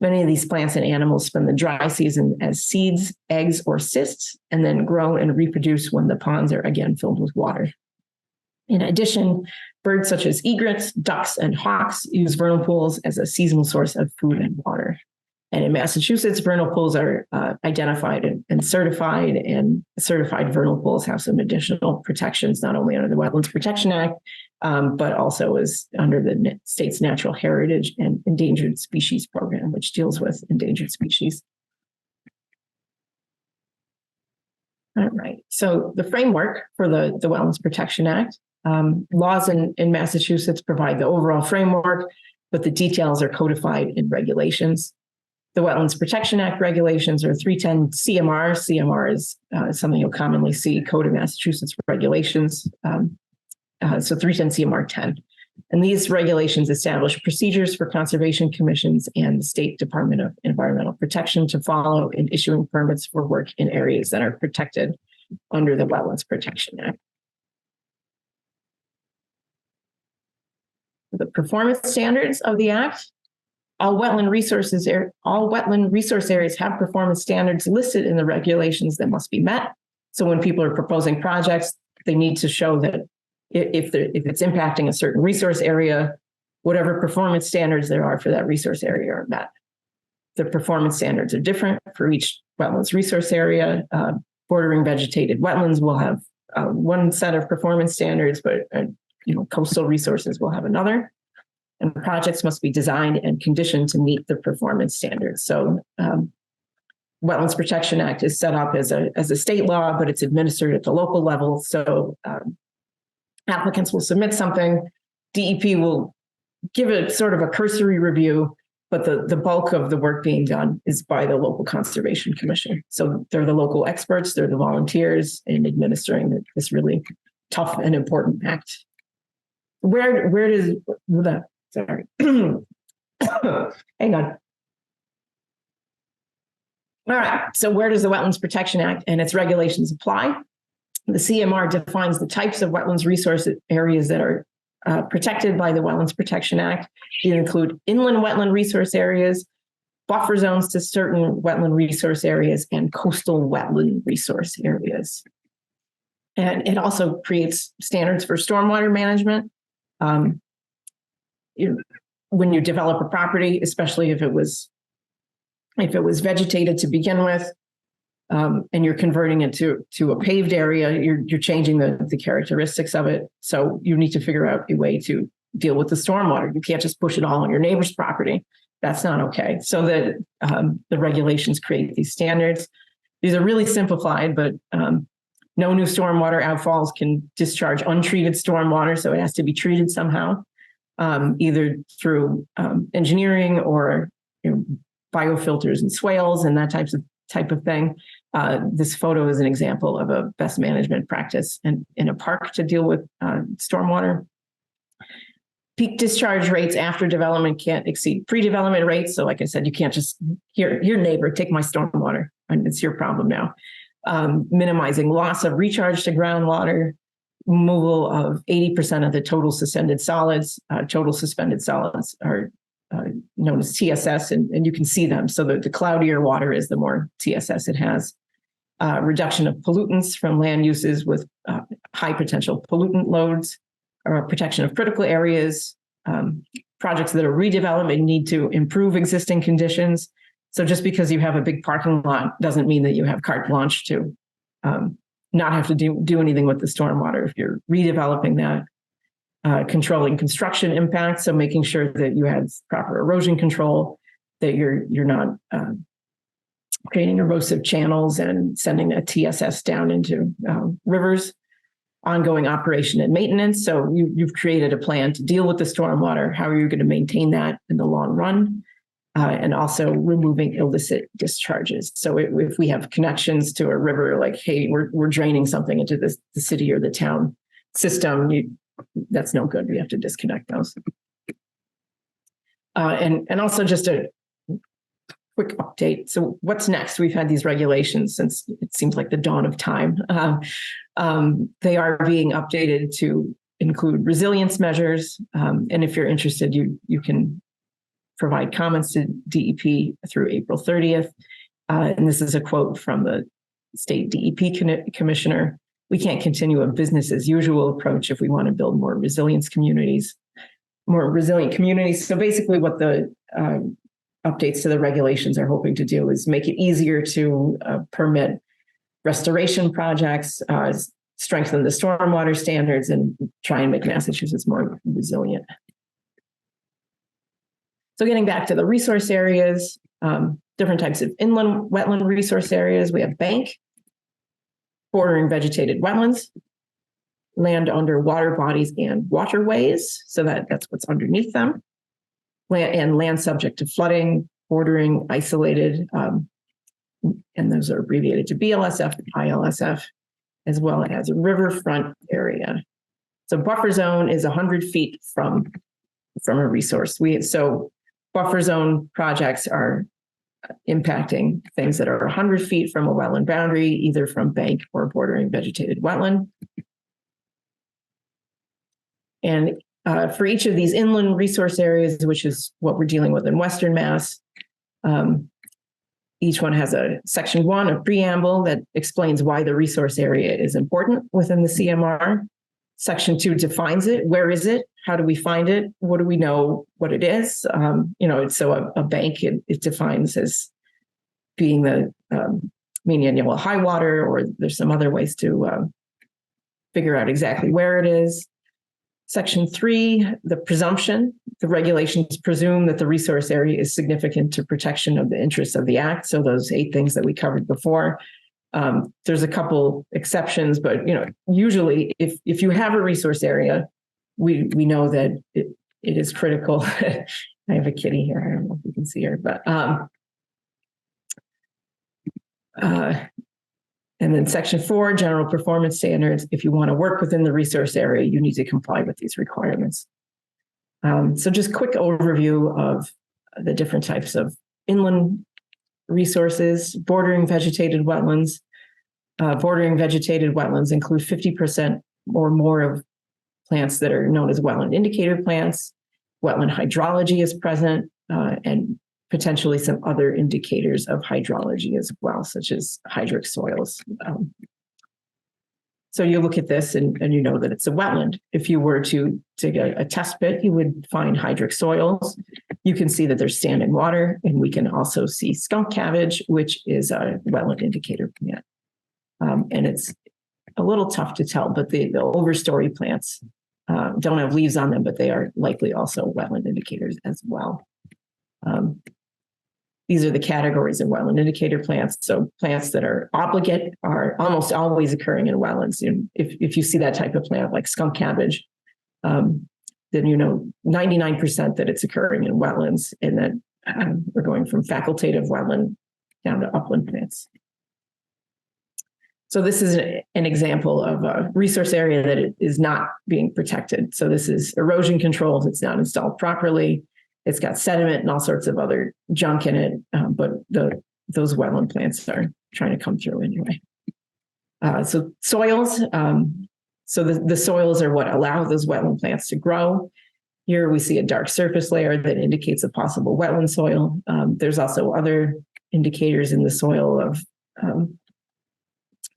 B: Many of these plants and animals spend the dry season as seeds, eggs, or cysts, and then grow and reproduce when the ponds are again filled with water. In addition, birds such as egrets, ducks, and hawks use vernal pools as a seasonal source of food and water. And in Massachusetts, vernal pools are identified and certified, and certified vernal pools have some additional protections, not only under the Wetlands Protection Act, but also is under the state's Natural Heritage and Endangered Species Program, which deals with endangered species. All right, so the framework for the Wetlands Protection Act, laws in Massachusetts provide the overall framework, but the details are codified in regulations. The Wetlands Protection Act regulations are 310 CMR. CMR is something you'll commonly see, Code of Massachusetts Regulations. So 310 CMR 10. And these regulations establish procedures for conservation commissions and the State Department of Environmental Protection to follow in issuing permits for work in areas that are protected under the Wetlands Protection Act. The performance standards of the Act. All wetland resource areas have performance standards listed in the regulations that must be met. So when people are proposing projects, they need to show that if it's impacting a certain resource area, whatever performance standards there are for that resource area are met. The performance standards are different for each wetlands resource area. Bordering vegetated wetlands will have one set of performance standards, but coastal resources will have another. And projects must be designed and conditioned to meet the performance standards. So Wetlands Protection Act is set up as a state law, but it's administered at the local level. So applicants will submit something, DEP will give it sort of a cursory review, but the bulk of the work being done is by the local conservation commission. So they're the local experts, they're the volunteers in administering this really tough and important act. Where does that? Sorry, hang on. All right, so where does the Wetlands Protection Act and its regulations apply? The CMR defines the types of wetlands resource areas that are protected by the Wetlands Protection Act. These include inland wetland resource areas, buffer zones to certain wetland resource areas, and coastal wetland resource areas. And it also creates standards for stormwater management. When you develop a property, especially if it was vegetated to begin with, and you're converting it to a paved area, you're changing the characteristics of it. So you need to figure out a way to deal with the stormwater. You can't just push it all on your neighbor's property. That's not okay. So that the regulations create these standards. These are really simplified, but no new stormwater outfalls can discharge untreated stormwater, so it has to be treated somehow, either through engineering or biofilters and swales and that type of thing. This photo is an example of a best management practice in a park to deal with stormwater. Peak discharge rates after development can't exceed pre-development rates. So like I said, you can't just, your neighbor, take my stormwater, and it's your problem now. Minimizing loss of recharge to groundwater, removal of 80% of the total suspended solids. Total suspended solids are known as TSS, and you can see them. So the cloudier water is, the more TSS it has. Reduction of pollutants from land uses with high potential pollutant loads, or protection of critical areas. Projects that are redevelopment need to improve existing conditions. So just because you have a big parking lot doesn't mean that you have carte blanche to not have to do anything with the stormwater. If you're redeveloping that, controlling construction impacts, so making sure that you have proper erosion control, that you're not creating erosive channels and sending a TSS down into rivers. Ongoing operation and maintenance. So you've created a plan to deal with the stormwater. How are you going to maintain that in the long run? And also removing illicit discharges. So if we have connections to a river, like, hey, we're draining something into the city or the town system, that's no good. We have to disconnect those. And also just a quick update. So what's next? We've had these regulations since it seems like the dawn of time. They are being updated to include resilience measures. And if you're interested, you can provide comments to DEP through April 30th. And this is a quote from the state DEP commissioner. We can't continue a business as usual approach if we want to build more resilient communities. So basically what the updates to the regulations are hoping to do is make it easier to permit restoration projects, strengthen the stormwater standards, and try and make Massachusetts more resilient. So getting back to the resource areas, different types of inland wetland resource areas. We have bank, bordering vegetated wetlands, land under water bodies and waterways. So that's what's underneath them. And land subject to flooding, bordering isolated, and those are abbreviated to BLSF, ILSF, as well as a riverfront area. So buffer zone is 100 feet from a resource. So buffer zone projects are impacting things that are 100 feet from a wetland boundary, either from bank or bordering vegetated wetland. And for each of these inland resource areas, which is what we're dealing with in Western Mass, each one has a section 1, a preamble that explains why the resource area is important within the CMR. Section 2 defines it. Where is it? How do we find it? What do we know what it is? So a bank, it defines as being the mean annual high water, or there's some other ways to figure out exactly where it is. Section 3, the presumption. The regulations presume that the resource area is significant to protection of the interests of the Act. So those 8 things that we covered before. There's a couple exceptions, but usually if you have a resource area, we know that it is critical. I have a kitty here. I don't know if you can see her, but and then section 4, general performance standards. If you want to work within the resource area, you need to comply with these requirements. So just quick overview of the different types of inland resources. Bordering vegetated wetlands. Bordering vegetated wetlands include 50% or more of plants that are known as wetland indicator plants. Wetland hydrology is present, and potentially some other indicators of hydrology as well, such as hydric soils. So you look at this and you know that it's a wetland. If you were to dig a test pit, you would find hydric soils. You can see that there's standing water, and we can also see skunk cabbage, which is a wetland indicator plant. And it's a little tough to tell, but the overstory plants don't have leaves on them, but they are likely also wetland indicators as well. These are the categories of wetland indicator plants. So plants that are obligate are almost always occurring in wetlands. If you see that type of plant like skunk cabbage, then 99% that it's occurring in wetlands, and that we're going from facultative wetland down to upland plants. So this is an example of a resource area that is not being protected. So this is erosion controls. It's not installed properly. It's got sediment and all sorts of other junk in it, but those wetland plants are trying to come through anyway. So soils. So the soils are what allow those wetland plants to grow. Here we see a dark surface layer that indicates a possible wetland soil. There's also other indicators in the soil of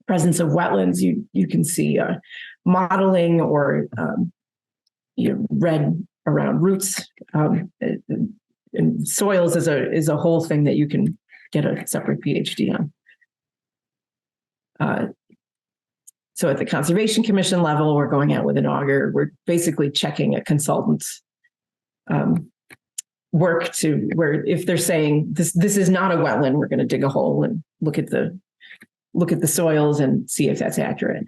B: presence of wetlands. You can see mottling or red around roots. And soils is a whole thing that you can get a separate PhD on. So at the Conservation Commission level, we're going out with an auger. We're basically checking a consultant's work to where if they're saying this is not a wetland, we're going to dig a hole and look at the soils and see if that's accurate.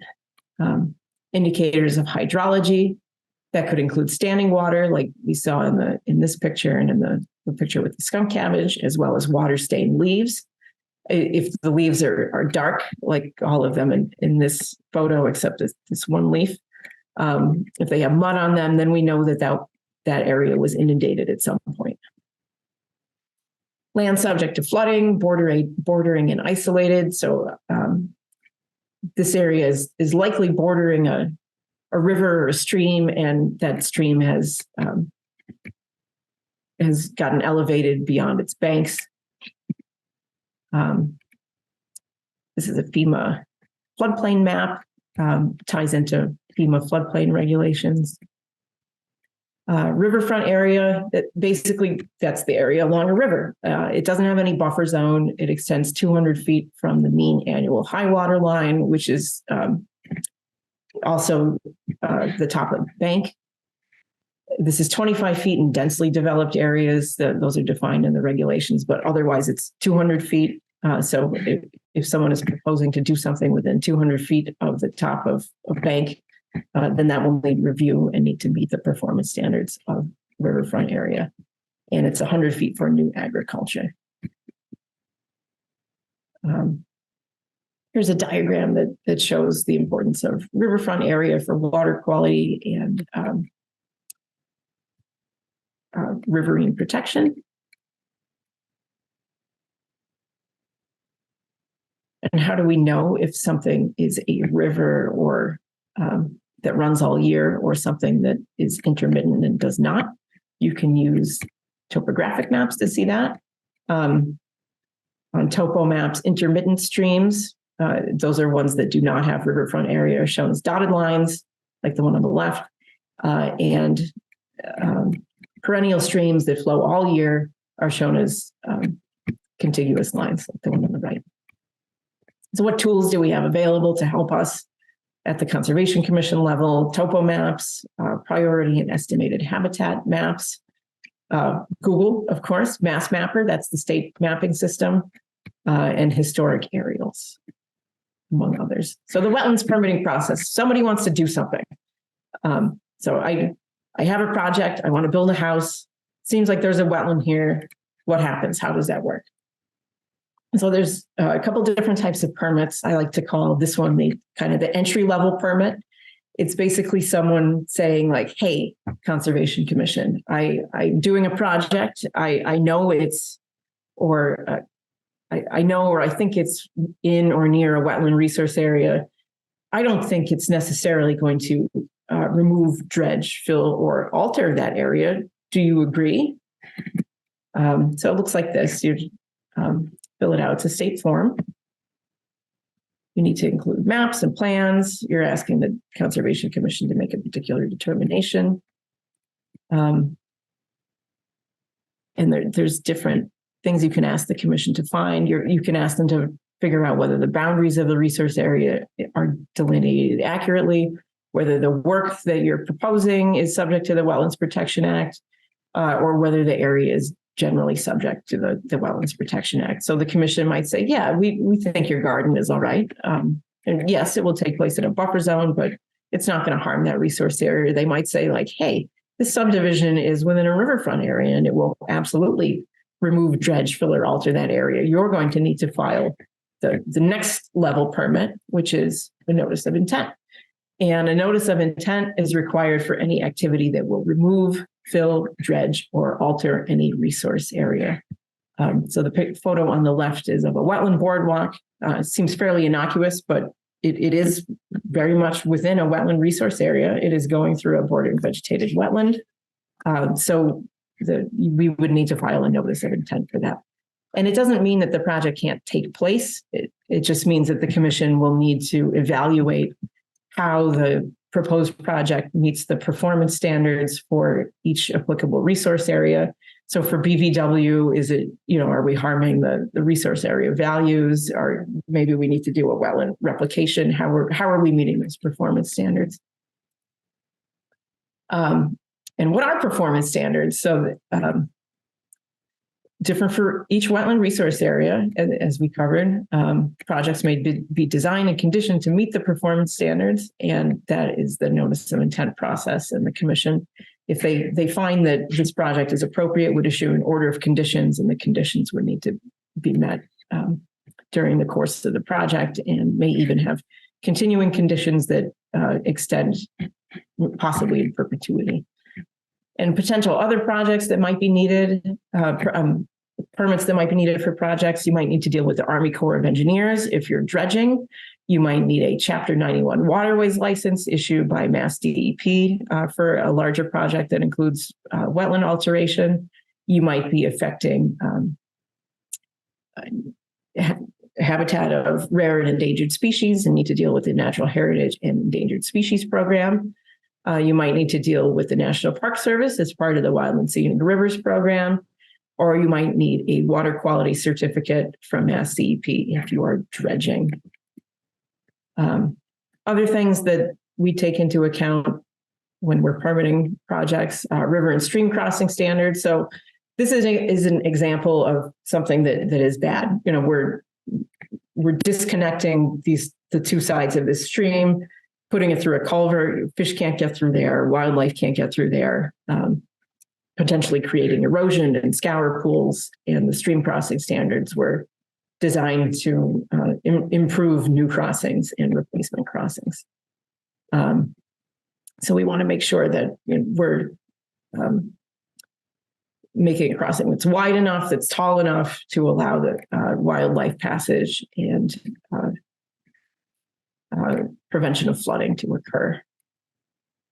B: Indicators of hydrology. That could include standing water, like we saw in this picture and in the picture with the skunk cabbage, as well as water-stained leaves. If the leaves are dark, like all of them in this photo, except this one leaf, if they have mud on them, then we know that area was inundated at some point. Land subject to flooding, bordering and isolated. So this area is likely bordering a river or a stream, and that stream has gotten elevated beyond its banks. This is a FEMA floodplain map, ties into FEMA floodplain regulations. Riverfront area, that's the area along a river. It doesn't have any buffer zone. It extends 200 feet from the mean annual high water line, which is also the top of the bank. This is 25 feet in densely developed areas. Those are defined in the regulations, but otherwise it's 200 feet. So if someone is proposing to do something within 200 feet of the top of a bank, then that will need review and need to meet the performance standards of riverfront area. And it's 100 feet for new agriculture. Here's a diagram that shows the importance of riverfront area for water quality and riverine protection. And how do we know if something is a river or that runs all year or something that is intermittent and does not? You can use topographic maps to see that. On topo maps, intermittent streams, those are ones that do not have riverfront area, are shown as dotted lines, like the one on the left, and perennial streams that flow all year are shown as contiguous lines, like the one on the right. So what tools do we have available to help us at the Conservation Commission level? Topo maps, priority and estimated habitat maps, Google, of course, Mass Mapper, that's the state mapping system, and historic aerials, among others. So the wetlands permitting process, somebody wants to do something. So I have a project, I want to build a house, seems like there's a wetland here. What happens? How does that work? So there's a couple different types of permits. I like to call this one the kind of the entry level permit. It's basically someone saying like, hey, Conservation Commission, I'm doing a project. I know it's, or I know, or I think it's in or near a wetland resource area. I don't think it's necessarily going to remove, dredge, fill, or alter that area. Do you agree? So it looks like this. You fill it out. It's a state form. You need to include maps and plans. You're asking the Conservation Commission to make a particular determination. And there's different things you can ask the commission to find. You can ask them to figure out whether the boundaries of the resource area are delineated accurately, whether the work that you're proposing is subject to the Wetlands Protection Act, or whether the area is generally subject to the Wetlands Protection Act. So the commission might say, yeah, we think your garden is all right. And yes, it will take place in a buffer zone, but it's not going to harm that resource area. They might say like, hey, this subdivision is within a riverfront area and it will absolutely remove, dredge, fill, or alter that area. You're going to need to file the next level permit, which is a notice of intent. And a notice of intent is required for any activity that will remove, fill, dredge, or alter any resource area. So the photo on the left is of a wetland boardwalk. It seems fairly innocuous, but it is very much within a wetland resource area. It is going through a bordering vegetated wetland. So we would need to file a notice of intent for that. And it doesn't mean that the project can't take place. It just means that the commission will need to evaluate how the proposed project meets the performance standards for each applicable resource area. So for BVW, is it, are we harming the resource area values, or maybe we need to do a wetland replication? How are we meeting those performance standards? And what are performance standards? So different for each wetland resource area, as we covered. Projects may be designed and conditioned to meet the performance standards, and that is the notice of intent process. And the commission, if they find that this project is appropriate, would issue an order of conditions, and the conditions would need to be met during the course of the project, and may even have continuing conditions that extend possibly in perpetuity. And potential other projects that might be needed, permits that might be needed for projects, you might need to deal with the Army Corps of Engineers. If you're dredging, you might need a Chapter 91 waterways license issued by Mass DEP for a larger project that includes wetland alteration. You might be affecting habitat of rare and endangered species and need to deal with the Natural Heritage and Endangered Species Program. You might need to deal with the National Park Service as part of the Wildland Scenic Rivers Program, or you might need a water quality certificate from Mass DEP if you are dredging. Other things that we take into account when we're permitting projects, river and stream crossing standards. So this is an example of something that is bad. We're disconnecting the two sides of the stream, putting it through a culvert. Fish can't get through there, wildlife can't get through there, potentially creating erosion and scour pools. And the stream crossing standards were designed to improve new crossings and replacement crossings. So we want to make sure that we're making a crossing that's wide enough, that's tall enough to allow the wildlife passage and prevention of flooding to occur.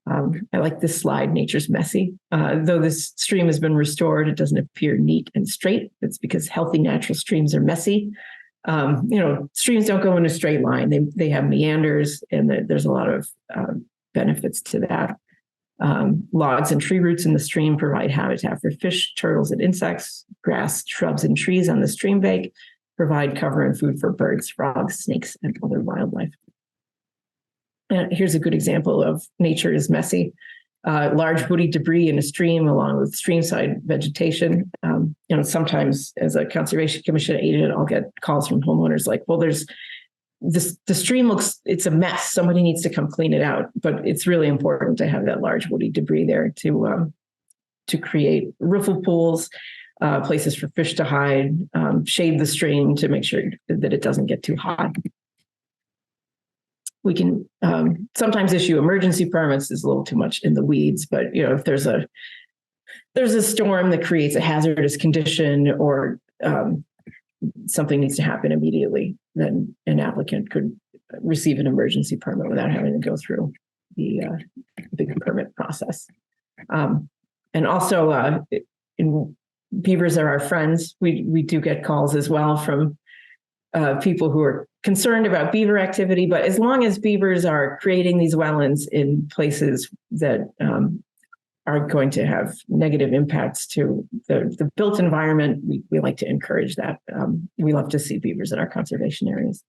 B: I like this slide, nature's messy. Though this stream has been restored, it doesn't appear neat and straight. It's because healthy natural streams are messy. Streams don't go in a straight line. They have meanders, and there's a lot of benefits to that. Logs and tree roots in the stream provide habitat for fish, turtles, and insects. Grass, shrubs, and trees on the stream bank provide cover and food for birds, frogs, snakes, and other wildlife. And here's a good example of nature is messy. Large woody debris in a stream along with streamside vegetation. Sometimes as a conservation commission agent, I'll get calls from homeowners like, well, there's the stream it's a mess. Somebody needs to come clean it out. But it's really important to have that large woody debris there to create riffle pools, places for fish to hide, shade the stream to make sure that it doesn't get too hot. We can sometimes issue emergency permits. Is a little too much in the weeds, but if there's a storm that creates a hazardous condition or something needs to happen immediately, then an applicant could receive an emergency permit without having to go through the big permit process. And also, beavers are our friends. We do get calls as well from people who are concerned about beaver activity, but as long as beavers are creating these wetlands in places that are going to have negative impacts to the built environment, we like to encourage that. We love to see beavers in our conservation areas.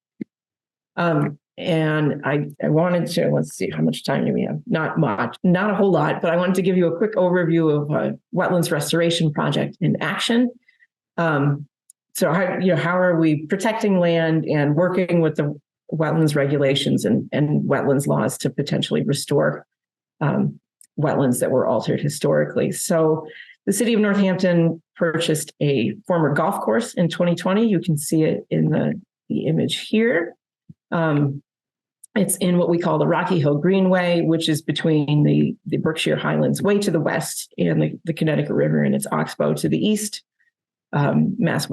B: And I wanted to, let's see, how much time do we have? Not much, not a whole lot, but I wanted to give you a quick overview of a wetlands restoration project in action. So how are we protecting land and working with the wetlands regulations and wetlands laws to potentially restore wetlands that were altered historically? So the city of Northampton purchased a former golf course in 2020. You can see it in the image here. It's in what we call the Rocky Hill Greenway, which is between the Berkshire Highlands way to the west and the Connecticut River and its oxbow to the east. Mass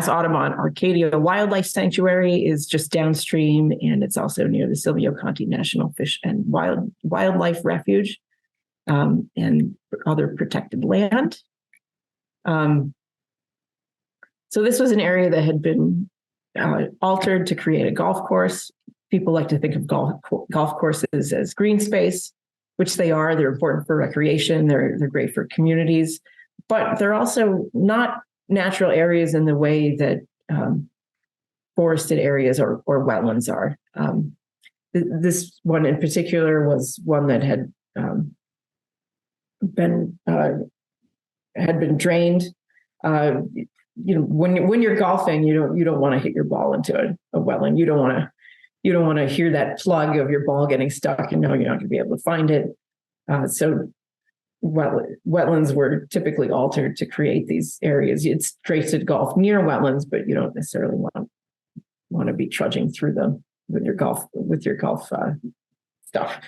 B: Audubon Arcadia Wildlife Sanctuary is just downstream, and it's also near the Silvio Conti National Fish and Wildlife Refuge and other protected land. So this was an area that had been altered to create a golf course. People like to think of golf courses as green space, which they are. They're important for recreation. They're great for communities. But they're also not natural areas in the way that forested areas or wetlands are. This one in particular was one that had been drained. When you're golfing, you don't want to hit your ball into a wetland. You don't want to hear that plug of your ball getting stuck and know you're not going to be able to find it. So wetlands were typically altered to create these areas. It's great to golf near wetlands, but you don't necessarily want to be trudging through them with your golf stuff.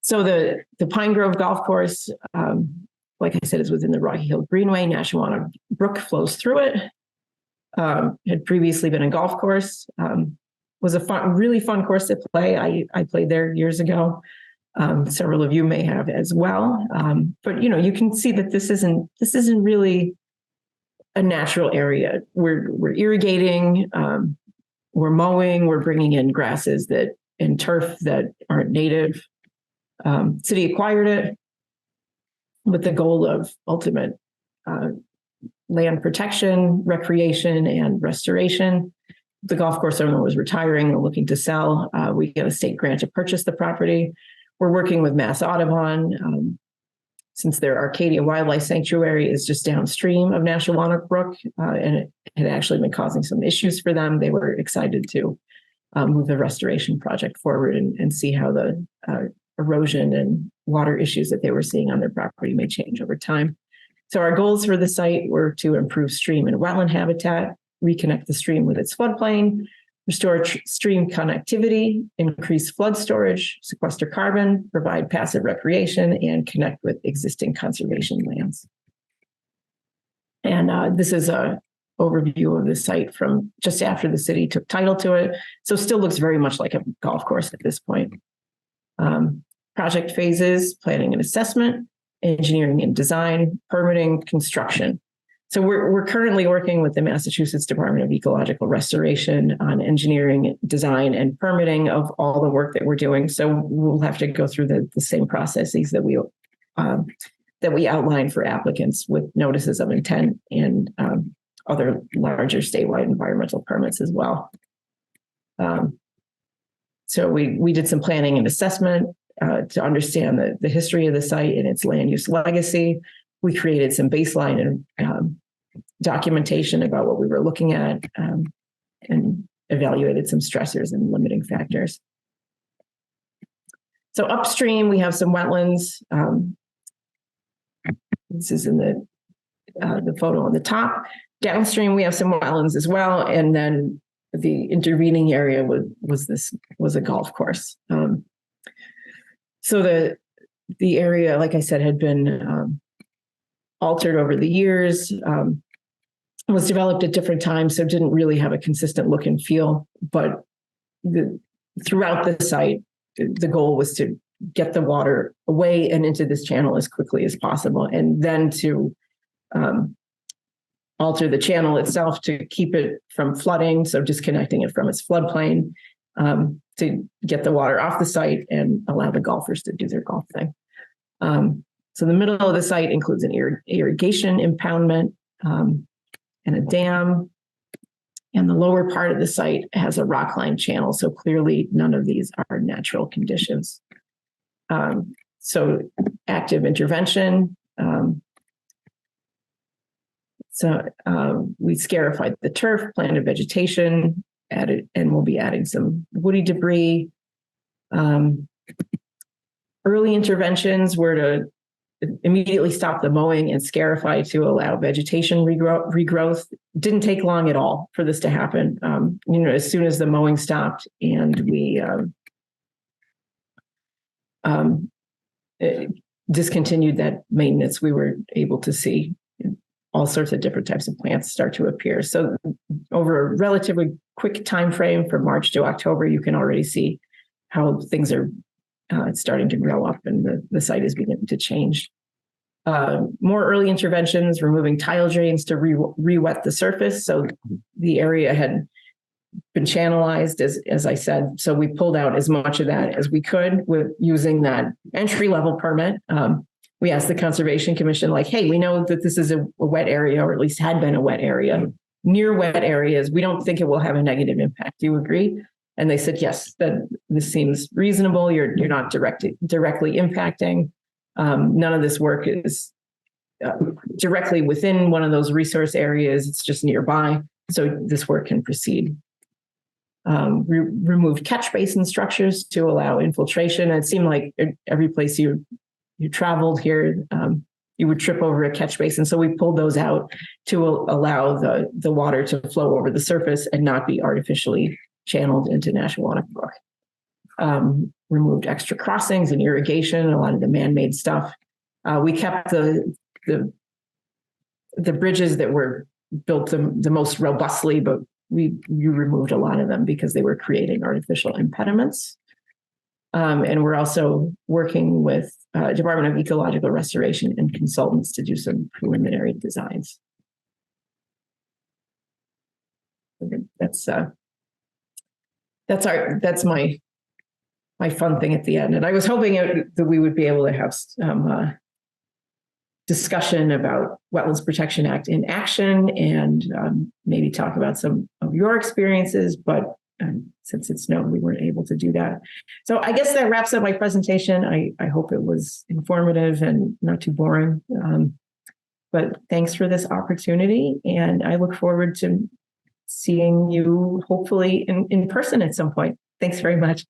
B: So the Pine Grove Golf Course, like I said, is within the Rocky Hill Greenway. Nashawana Brook flows through it. Had previously been a golf course. Was a really fun course to play. I played there years ago. Several of you may have as well. But you can see that this isn't really a natural area. We're irrigating, we're mowing, we're bringing in grasses and turf that aren't native. City acquired it with the goal of ultimate land protection, recreation, and restoration. The golf course owner was retiring and looking to sell. We got a state grant to purchase the property. We're working with Mass Audubon, since their Arcadia Wildlife Sanctuary is just downstream of Nashawana Brook, and it had actually been causing some issues for them. They were excited to move the restoration project forward and see how the erosion and water issues that they were seeing on their property may change over time. So our goals for the site were to improve stream and wetland habitat, reconnect the stream with its floodplain, restore stream connectivity, increase flood storage, sequester carbon, provide passive recreation, and connect with existing conservation lands. And this is a overview of the site from just after the city took title to it. So still looks very much like a golf course at this point. Project phases: planning and assessment, engineering and design, permitting, construction. So we're currently working with the Massachusetts Department of Ecological Restoration on engineering, design, and permitting of all the work that we're doing. So we'll have to go through the same processes that we outline for applicants with notices of intent and other larger statewide environmental permits as well. So we did some planning and assessment to understand the history of the site and its land use legacy. We created some baseline and documentation about what we were looking at and evaluated some stressors and limiting factors. So upstream, we have some wetlands. This is in the photo on the top. Downstream, we have some wetlands as well, and then the intervening area was a golf course. So the area, like I said, had been altered over the years. Was developed at different times, so didn't really have a consistent look and feel. But throughout the site, the goal was to get the water away and into this channel as quickly as possible, and then to alter the channel itself to keep it from flooding, so disconnecting it from its floodplain, to get the water off the site and allow the golfers to do their golf thing. So the middle of the site includes an irrigation impoundment and a dam. And the lower part of the site has a rockline channel. So clearly none of these are natural conditions. So active intervention. We scarified the turf, planted vegetation, added, and we'll be adding some woody debris. Early interventions were to immediately stop the mowing and scarify to allow vegetation regrowth. Didn't take long at all for this to happen. As soon as the mowing stopped and we discontinued that maintenance, we were able to see all sorts of different types of plants start to appear. So over a relatively quick time frame from March to October, you can already see how things are starting to grow up and the site is beginning to change. More early interventions, removing tile drains to re-wet the surface. So the area had been channelized, as I said. So we pulled out as much of that as we could with using that entry-level permit. We asked the Conservation Commission, like, hey, we know that this is a wet area, or at least had been a wet area. Near wet areas, we don't think it will have a negative impact. Do you agree? And they said, yes, that this seems reasonable. You're not directly impacting. None of this work is directly within one of those resource areas. It's just nearby. So this work can proceed. Removed catch basin structures to allow infiltration. It seemed like every place you traveled here, you would trip over a catch basin. So we pulled those out to allow the water to flow over the surface and not be artificially channeled into Nashwauk Brook. Removed extra crossings and irrigation, a lot of the man-made stuff. We kept the bridges that were built the most robustly, but you removed a lot of them because they were creating artificial impediments. And we're also working with Department of Ecological Restoration and consultants to do some preliminary designs. That's my fun thing at the end. And I was hoping that we would be able to have some discussion about Wetlands Protection Act in action and maybe talk about some of your experiences, but since it's known, we weren't able to do that. So I guess that wraps up my presentation. I hope it was informative and not too boring. But thanks for this opportunity. And I look forward to seeing you hopefully in person at some point. Thanks very much.